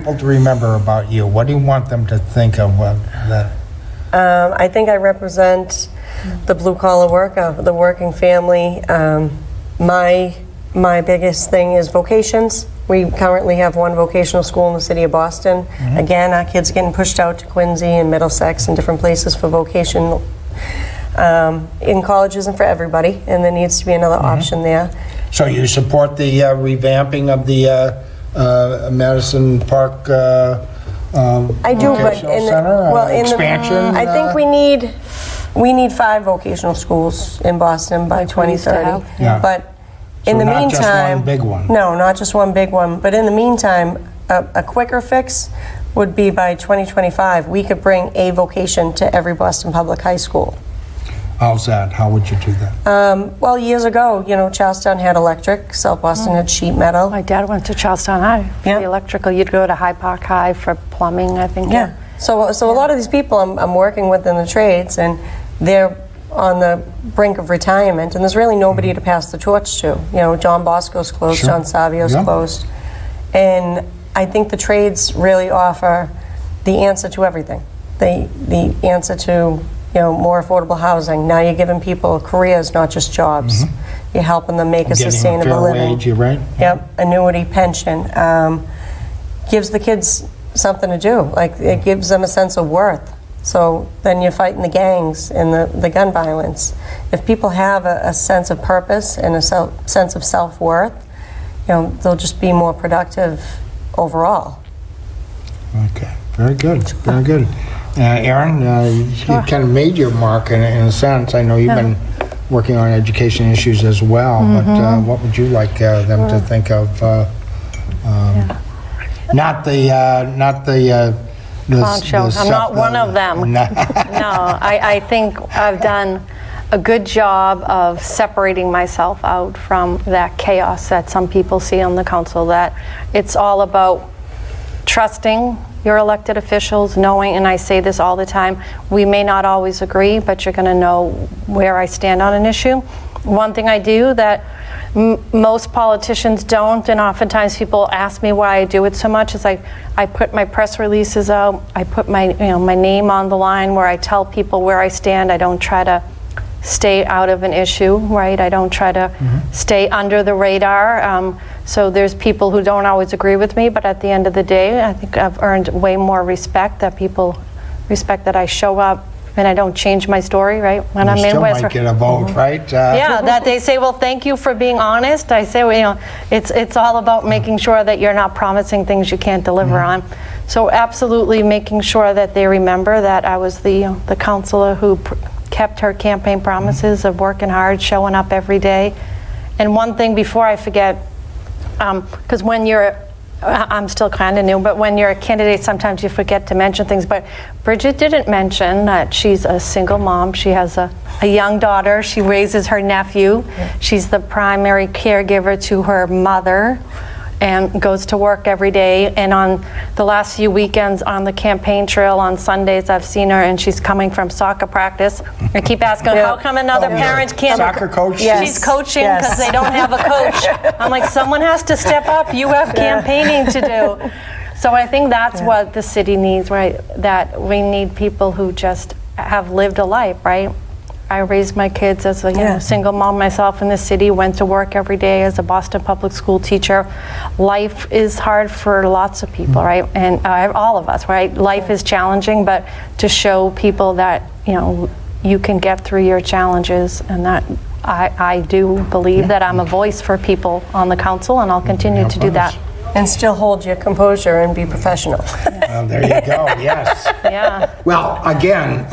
People to remember about you. What do you want them to think of that? I think I represent the blue-collar worker, the working family. My biggest thing is vocations. We currently have one vocational school in the city of Boston. Again, our kids are getting pushed out to Quincy and Middlesex and different places for vocational. In college isn't for everybody, and there needs to be another option there. So you support the revamping of the Madison Park I do, but Vocational Center? Expansion? I think we need 5 vocational schools in Boston by 2030. Yeah. But in the not just meantime, one big one. No, not just one big one. But in the meantime, a quicker fix would be by 2025. We could bring a vocation to every Boston Public High School. How's that? How would you do that? Well, years ago, Charlestown had electric, South Boston had sheet metal. My dad went to Charlestown High for the electrical. You'd go to Hyde Park High for plumbing, I think. Yeah. So a lot of these people I'm working with in the trades, and they're on the brink of retirement, and there's really nobody to pass the torch to. John Bosco's closed, Sure. John Savio's Yeah. closed. And I think the trades really offer the answer to everything. The answer to more affordable housing. Now you're giving people careers, not just jobs. You're helping them make a sustainable Getting a fair living. wage, you're right. Yep, annuity, pension. Gives the kids something to do. Like, it gives them a sense of worth. So then you're fighting the gangs and the gun violence. If people have a sense of purpose and a sense of self-worth, they'll just be more productive overall. Okay, very good, very good. Erin, you kind of made your mark in a sense. I know you've been working on education issues as well, but what would you like them to think of? Not the Clown show. I'm not one of them. No, I think I've done a good job of separating myself out from that chaos that some people see on the council, that it's all about trusting your elected officials, knowing, and I say this all the time, we may not always agree, but you're going to know where I stand on an issue. One thing I do that most politicians don't, and oftentimes people ask me why I do it so much, is I put my press releases out, I put my my name on the line where I tell people where I stand. I don't try to stay out of an issue, right? I don't try to stay under the radar. So there's people who don't always agree with me, but at the end of the day, I think I've earned way more respect, that people respect that I show up and I don't change my story, right? When I'm in West, you still might get a vote, right? yeah, that they say, well, thank you for being honest. I say, well, it's all about making sure that you're not promising things you can't deliver on. So absolutely making sure that they remember that I was the counselor who kept her campaign promises of working hard, showing up every day. And one thing before I forget, because when you're, I'm still kind of new, but when you're a candidate, sometimes you forget to mention things. But Bridget didn't mention that she's a single mom. She has a young daughter. She raises her nephew. She's the primary caregiver to her mother and goes to work every day. And on the last few weekends on the campaign trail on Sundays, I've seen her, and she's coming from soccer practice. I keep asking, how come another parent can't? Soccer coach? Yes. She's coaching because they don't have a coach. I'm like, someone has to step up. You have campaigning to do. So I think that's what the city needs, right? That we need people who just have lived a life, right? I raised my kids as a single mom myself in the city, went to work every day as a Boston public school teacher. Life is hard for lots of people, right? And all of us, right? Life is challenging, but to show people that, you can get through your challenges, and that I do believe that I'm a voice for people on the council, and I'll continue to do that. And still hold your composure and be professional. Well, there you go, yes. Yeah. Well, again,